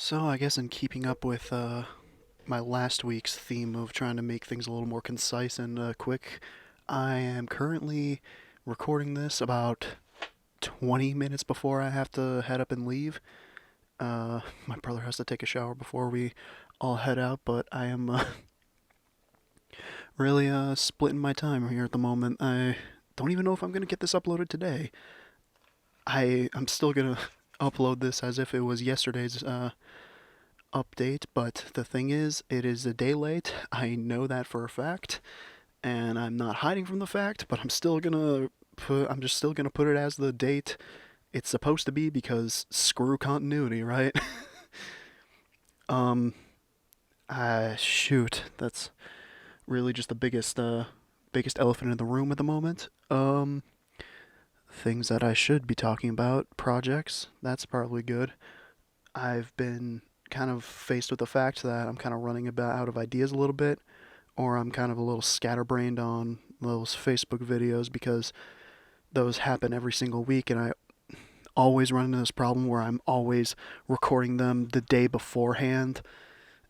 So I guess in keeping up with my last week's theme of trying to make things a little more concise and quick, I am currently recording this about 20 minutes before I have to head up and leave. My brother has to take a shower before we all head out, but I am really splitting my time here at the moment. I don't even know if I'm gonna get this uploaded today. I'm still gonna upload this as if it was yesterday's update, but the thing is, it is a day late. I know that for a fact, and I'm not hiding from the fact, but I'm just still gonna put it as the date it's supposed to be because screw continuity, right? um, shoot, that's really just the biggest elephant in the room at the moment. Things that I should be talking about, projects, that's probably good. I've been kind of faced with the fact that I'm kind of running about out of ideas a little bit, or I'm kind of a little scatterbrained on those Facebook videos because those happen every single week, and I always run into this problem where I'm always recording them the day beforehand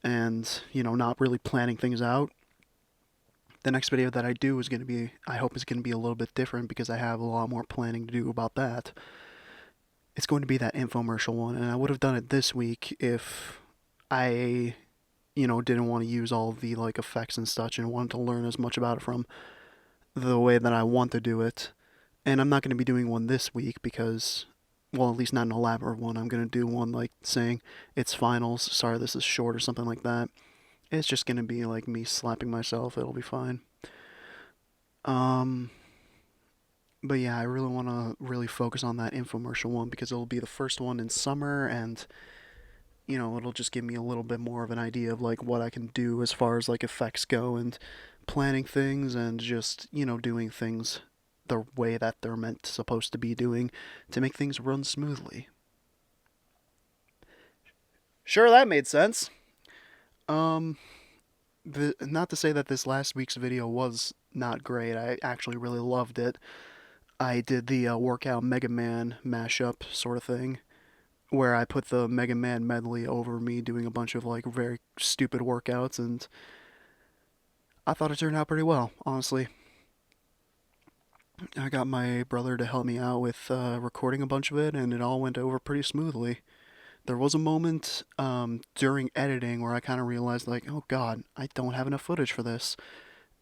and, not really planning things out. The next video that I do is going to be, I hope is going to be a little bit different because I have a lot more planning to do about that. It's going to be that infomercial one, and I would have done it this week if I, didn't want to use all the like effects and such and wanted to learn as much about it from the way that I want to do it. And I'm not going to be doing one this week because, well, at least not an elaborate one. I'm going to do one like saying it's finals, sorry this is short or something like that. It's just going to be like me slapping myself. It'll be fine. Um, but yeah, I really want to really focus on that infomercial one because it'll be the first one in summer and it'll just give me a little bit more of an idea of like what I can do as far as like effects go and planning things and just, doing things the way that they're meant supposed to be doing to make things run smoothly. Sure, that made sense. Um, not to say that this last week's video was not great. I actually really loved it. I did the workout Mega Man mashup sort of thing, where I put the Mega Man medley over me doing a bunch of like very stupid workouts, and I thought it turned out pretty well, honestly. I got my brother to help me out with recording a bunch of it, and it all went over pretty smoothly. There was a moment during editing where I kind of realized, like, oh god, I don't have enough footage for this,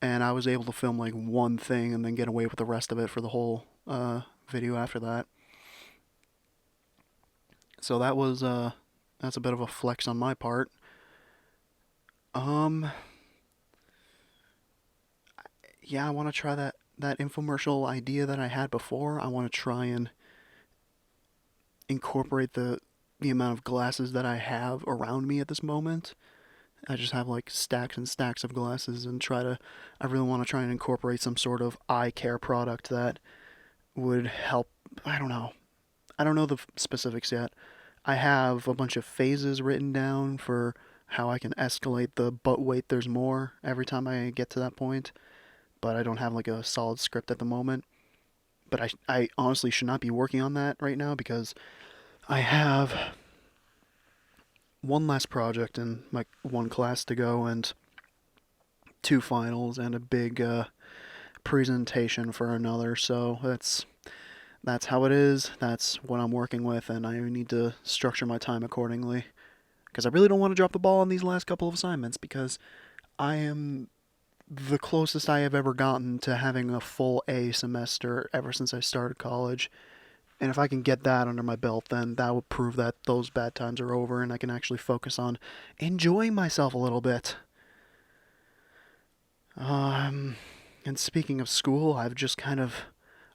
and I was able to film like one thing and then get away with the rest of it for the whole video after that. So that's a bit of a flex on my part. Um, yeah, I want to try that infomercial idea that I had before. I want to try and incorporate the amount of glasses that I have around me at this moment. I just have like stacks and stacks of glasses and I really want to try and incorporate some sort of eye care product that would help. I don't know. I don't know the specifics yet. I have a bunch of phases written down for how I can escalate the but wait there's more every time I get to that point, but I don't have like a solid script at the moment. But I honestly should not be working on that right now because I have one last project in my one class to go and two finals and a big presentation for another. So that's how it is. That's what I'm working with, and I need to structure my time accordingly. Because I really don't want to drop the ball on these last couple of assignments because I am the closest I have ever gotten to having a full A semester ever since I started college. And if I can get that under my belt, then that will prove that those bad times are over and I can actually focus on enjoying myself a little bit. Um, and speaking of school, I've just kind of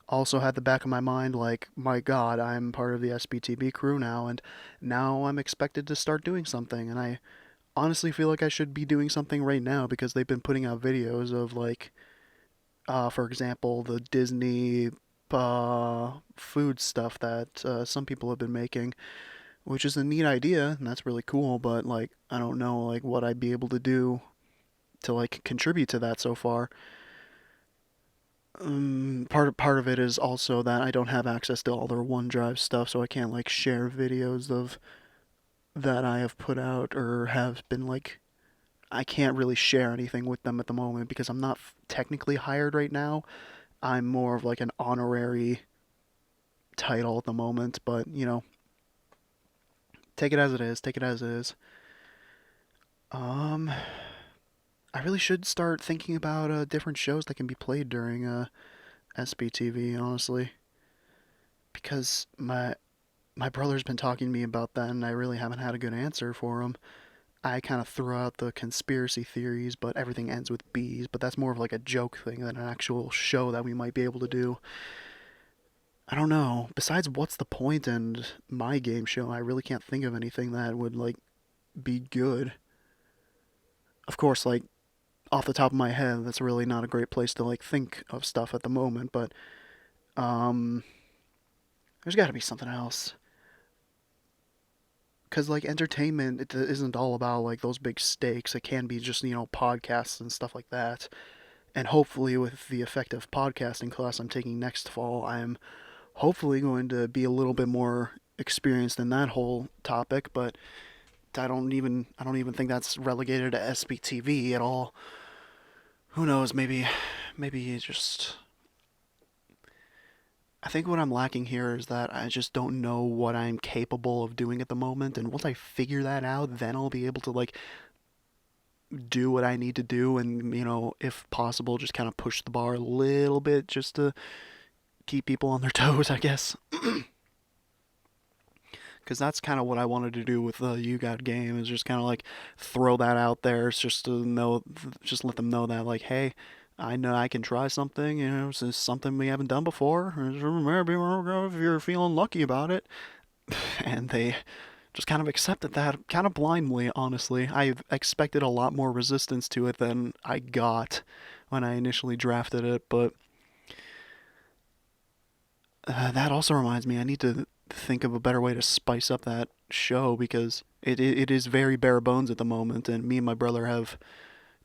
also had the back of my mind like, my God, I'm part of the SBTB crew now, and now I'm expected to start doing something. And I honestly feel like I should be doing something right now because they've been putting out videos of like, for example, the Disney food stuff that some people have been making, which is a neat idea and that's really cool. But like, I don't know like what I'd be able to do to like contribute to that so far. Part of it is also that I don't have access to all their OneDrive stuff, so I can't like share videos of that I have put out or have been like, I can't really share anything with them at the moment because I'm not technically hired right now. I'm more of like an honorary title at the moment, but take it as it is. Take it as it is. Um, I really should start thinking about different shows that can be played during SBTV, honestly, because my brother's been talking to me about that, and I really haven't had a good answer for him. I kind of threw out the conspiracy theories, but everything ends with bees. But that's more of like a joke thing than an actual show that we might be able to do. I don't know. Besides, what's the point and my game show? I really can't think of anything that would like be good. Of course, like off the top of my head, that's really not a great place to like think of stuff at the moment. But um, there's got to be something else. Because like entertainment, it isn't all about like those big stakes. It can be just podcasts and stuff like that. And hopefully, with the effective podcasting class I'm taking next fall, I'm hopefully going to be a little bit more experienced in that whole topic. But I don't even think that's relegated to SBTV at all. Who knows? Maybe just. I think what I'm lacking here is that I just don't know what I'm capable of doing at the moment, and once I figure that out, then I'll be able to like do what I need to do, and if possible, just kind of push the bar a little bit, just to keep people on their toes, I guess. Because that's kind of what I wanted to do with the You Got Game, is just kind of like throw that out there. It's just to know, just let them know that like, hey, I know I can try something. This is something we haven't done before. Maybe if you're feeling lucky about it, and they just kind of accepted that kind of blindly. Honestly, I expected a lot more resistance to it than I got when I initially drafted it, but that also reminds me, I need to think of a better way to spice up that show because it is very bare bones at the moment, and me and my brother have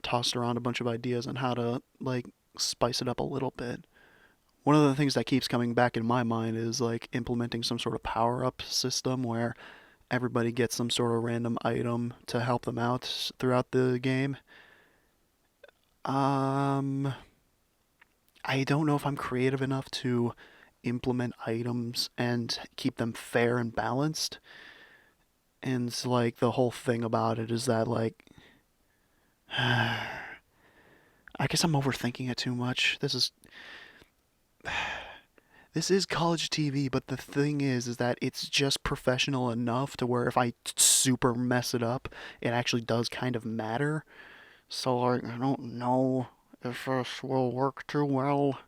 tossed around a bunch of ideas on how to like spice it up a little bit. One of the things that keeps coming back in my mind is like implementing some sort of power up system where everybody gets some sort of random item to help them out throughout the game. Um, I don't know if I'm creative enough to implement items and keep them fair and balanced. And it's like the whole thing about it is that like I guess I'm overthinking it too much. This is college TV, but the thing is that it's just professional enough to where if I super mess it up, it actually does kind of matter. So like I don't know if this will work too well.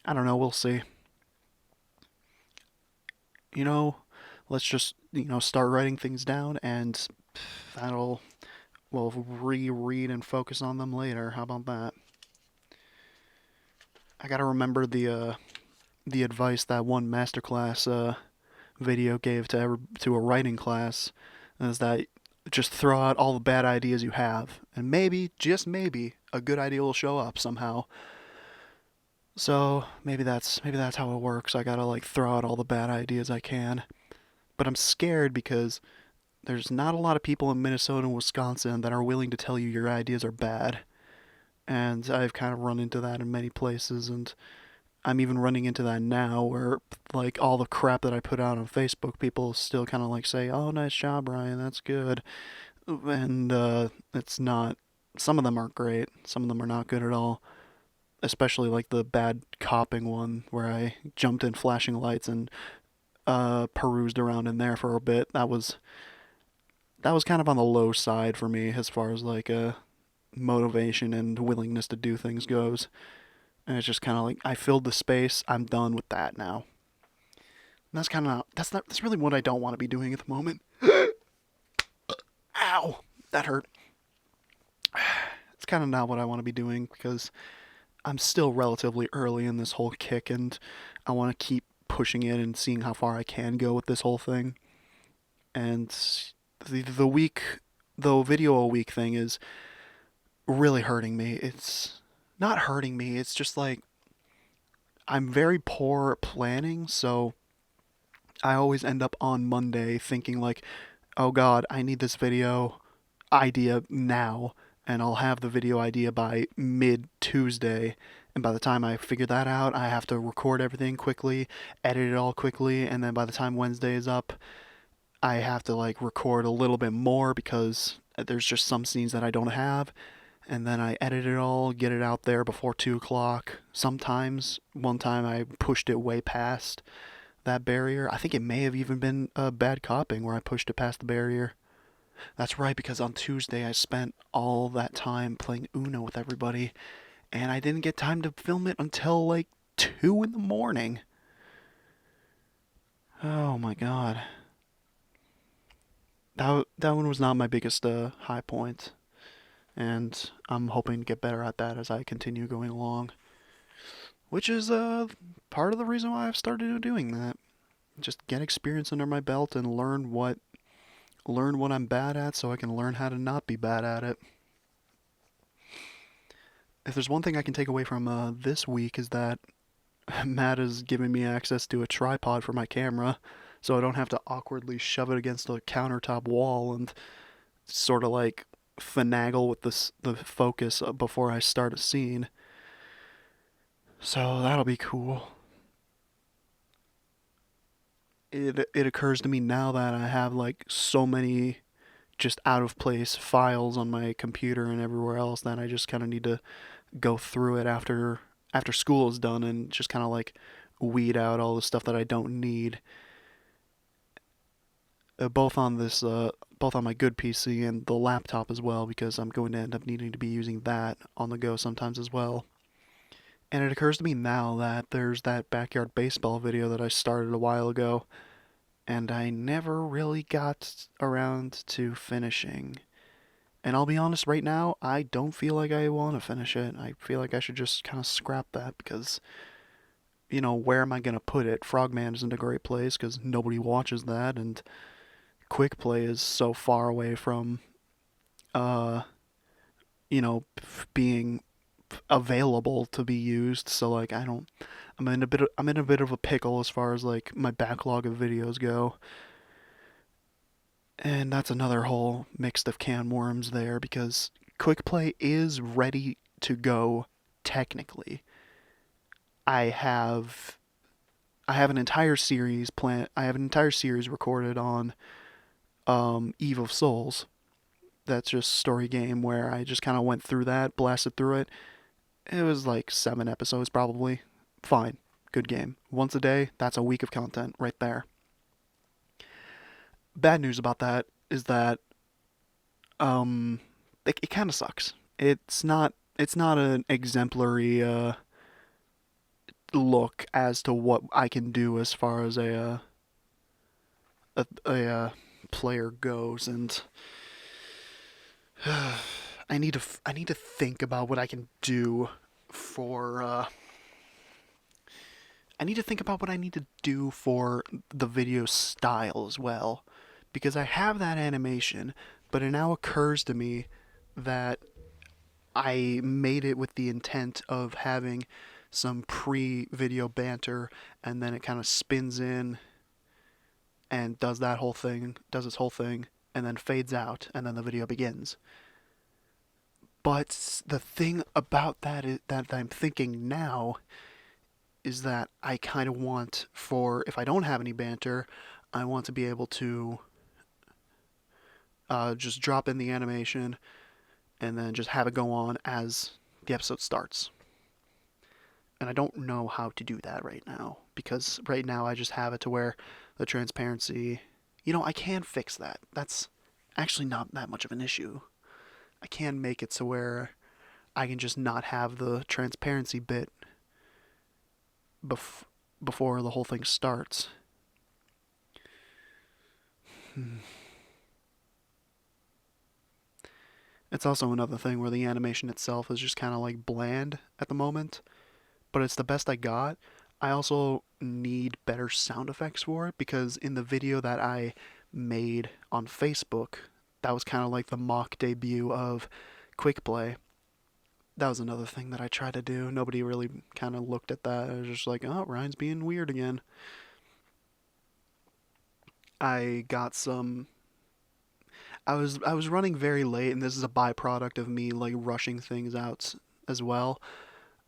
I don't know. We'll see. You know, let's just start writing things down, and that'll we'll reread and focus on them later. How about that? I gotta remember the advice that one masterclass video gave to a writing class, is that just throw out all the bad ideas you have, and maybe, just maybe, a good idea will show up somehow. So maybe that's how it works. I gotta like throw out all the bad ideas I can, but I'm scared because there's not a lot of people in Minnesota and Wisconsin that are willing to tell you your ideas are bad, and I've kind of run into that in many places, and I'm even running into that now where like all the crap that I put out on Facebook, people still kind of like say, "Oh, nice job, Ryan. That's good." And it's not. Some of them aren't great. Some of them are not good at all. Especially like the bad copping one where I jumped in flashing lights and perused around in there for a bit. That was kind of on the low side for me as far as like motivation and willingness to do things goes. And it's just kind of like I filled the space. I'm done with that now. And that's really what I don't want to be doing at the moment. Ow, that hurt. It's kind of not what I want to be doing because I'm still relatively early in this whole kick, and I want to keep pushing it and seeing how far I can go with this whole thing. And the week, the video a week thing is really hurting me. It's not hurting me. It's just like I'm very poor at planning, so I always end up on Monday thinking like, oh God, I need this video idea now, and I'll have the video idea by mid Tuesday. And by the time I figure that out, I have to record everything quickly, edit it all quickly, and then by the time Wednesday is up, I have to like record a little bit more because there's just some scenes that I don't have. And then I edit it all, get it out there before 2 o'clock. Sometimes, one time I pushed it way past that barrier. I think it may have even been bad copying where I pushed it past the barrier. That's right, because on Tuesday I spent all that time playing Uno with everybody, and I didn't get time to film it until like 2 in the morning. Oh my god. That one was not my biggest high point, and I'm hoping to get better at that as I continue going along. Which is part of the reason why I've started doing that. Just get experience under my belt and learn what I'm bad at so I can learn how to not be bad at it. If there's one thing I can take away from this week is that Matt has given me access to a tripod for my camera, so I don't have to awkwardly shove it against a countertop wall and sort of like finagle with the focus before I start a scene. So that'll be cool. It occurs to me now that I have like so many just out of place files on my computer and everywhere else that I just kind of need to go through it after school is done and just kind of like weed out all the stuff that I don't need. Both on my good PC and the laptop as well, because I'm going to end up needing to be using that on the go sometimes as well. And it occurs to me now that there's that backyard baseball video that I started a while ago, and I never really got around to finishing. And I'll be honest, right now, I don't feel like I want to finish it. I feel like I should just kind of scrap that because, where am I going to put it? Frogman isn't a great place because nobody watches that, and Quick Play is so far away from, uh, being available to be used. So like, I don't. I'm in a bit of a pickle as far as like my backlog of videos go. And that's another whole mix of can worms there because Quick Play is ready to go technically. I have I have an entire series recorded on Eve of Souls. That's just a story game where I just kind of went through that, blasted through it. It was like 7 episodes probably. Fine. Good game. Once a day, that's a week of content right there. Bad news about that is that um it kind of sucks. It's not an exemplary look as to what I can do as far as a player goes, and I need to think about what I can do for I need to think about what I need to do for the video style as well, because I have that animation, but it now occurs to me that I made it with the intent of having some pre-video banter, and then it kind of spins in and does its whole thing, and then fades out, and then the video begins. But the thing about that I'm thinking now is that I kind of want for if I don't have any banter, I want to be able to just drop in the animation and then just have it go on as the episode starts. And I don't know how to do that right now because right now I just have it to where the transparency, I can fix that. That's actually not that much of an issue. I can make it to where I can just not have the transparency bit bef- before the whole thing starts. It's also another thing where the animation itself is just kind of like bland at the moment, but it's the best I got. I also need better sound effects for it because in the video that I made on Facebook, that was kind of like the mock debut of Quick Play. That was another thing that I tried to do. Nobody really kind of looked at that. It was just like, oh, Ryan's being weird again. I got some. I was running very late, and this is a byproduct of me like rushing things out as well.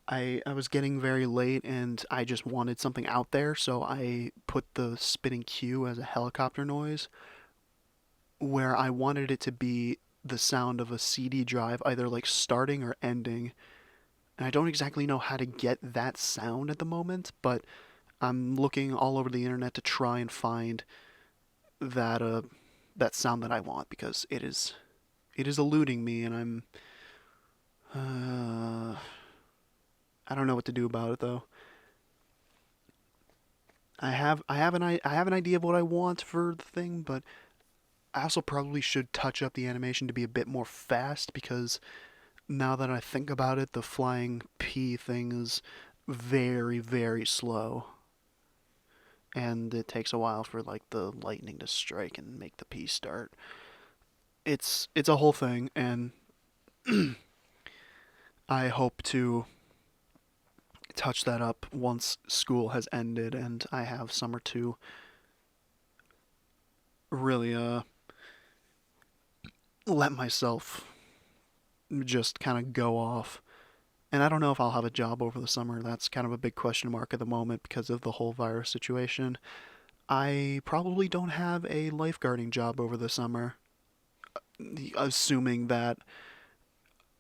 I was getting very late, and I just wanted something out there, so I put the spinning cue as a helicopter noise, where I wanted it to be the sound of a CD drive either like starting or ending. And I don't exactly know how to get that sound at the moment, but I'm looking all over the internet to try and find that that sound that I want because it is eluding me, and I don't know what to do about it though. I have an idea of what I want for the thing, but I also probably should touch up the animation to be a bit more fast because now that I think about it, the flying P thing is very, very slow. And it takes a while for like the lightning to strike and make the P start. It's a whole thing, and I hope to touch that up once school has ended and I have summer to really let myself just kind of go off. And I don't know if I'll have a job over the summer. That's kind of a big question mark at the moment because of the whole virus situation. I probably don't have a lifeguarding job over the summer, assuming that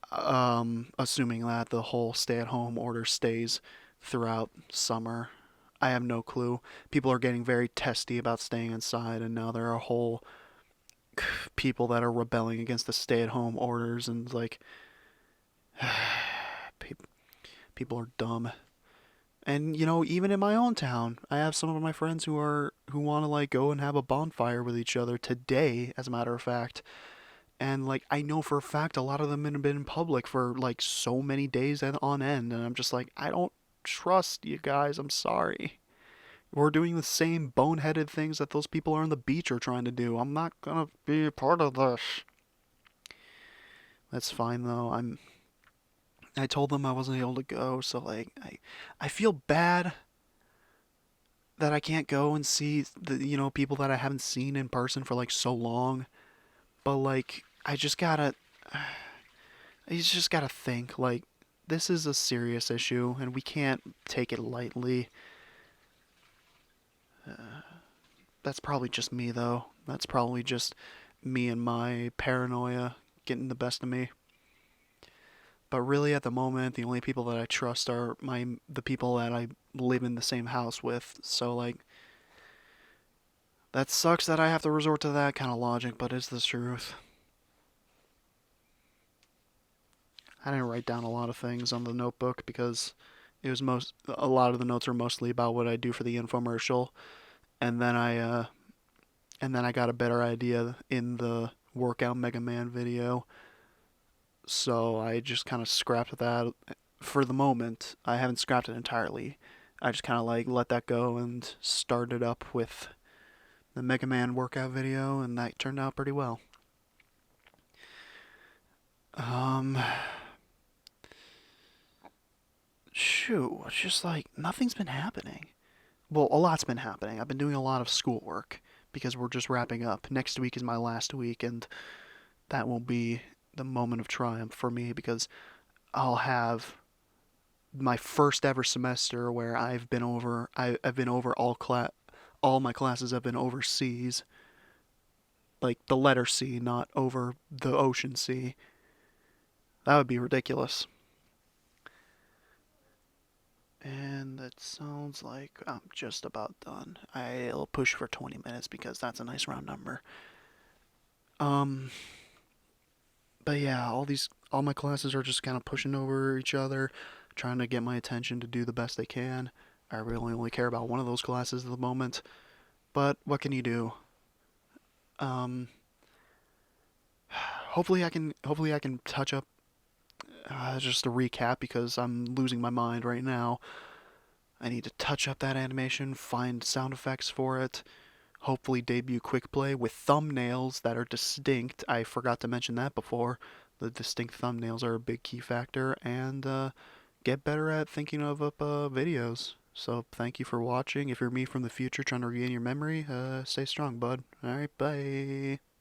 the whole stay-at-home order stays throughout summer. I have no clue. People are getting very testy about staying inside, and now there are whole people that are rebelling against the stay-at-home orders, and like people are dumb. And even in my own town, I have some of my friends who want to like go and have a bonfire with each other today, as a matter of fact. And like I know for a fact a lot of them have been in public for like so many days on end, and I'm just like I don't trust you guys. I'm sorry. We're doing the same boneheaded things that those people are on the beach are trying to do. I'm not gonna be a part of this. That's fine though. I told them I wasn't able to go, so like I feel bad that I can't go and see the people that I haven't seen in person for like so long. But like you just gotta think like this is a serious issue and we can't take it lightly. That's probably just me though. That's probably just me and my paranoia getting the best of me. But really, at the moment, the only people that I trust are the people that I live in the same house with. So like, that sucks that I have to resort to that kind of logic, but it's the truth. I didn't write down a lot of things on the notebook because a lot of the notes are mostly about what I do for the infomercial, and then I got a better idea in the workout Mega Man video. So I just kind of scrapped that for the moment. I haven't scrapped it entirely. I just kind of like let that go and started up with the Mega Man workout video, and that turned out pretty well. Um, Shoot, it's just like nothing's been happening. Well, a lot's been happening. I've been doing a lot of schoolwork because we're just wrapping up. Next week is my last week, and that will be the moment of triumph for me because I'll have my first ever semester where I've been over all my classes have been overseas, like the letter C, not over the ocean sea. That would be ridiculous. And it sounds like I'm just about done. I'll push for 20 minutes because that's a nice round number. Um, but yeah, all my classes are just kind of pushing over each other, trying to get my attention to do the best they can. I really only care about one of those classes at the moment, but what can you do? Um, hopefully I can touch up just a recap because I'm losing my mind right now. I need to touch up that animation, find sound effects for it, hopefully debut quick play with thumbnails that are distinct. I forgot to mention that before. The distinct thumbnails are a big key factor, and get better at thinking of up videos. So thank you for watching. If you're me from the future trying to regain your memory, stay strong, bud. All right, bye.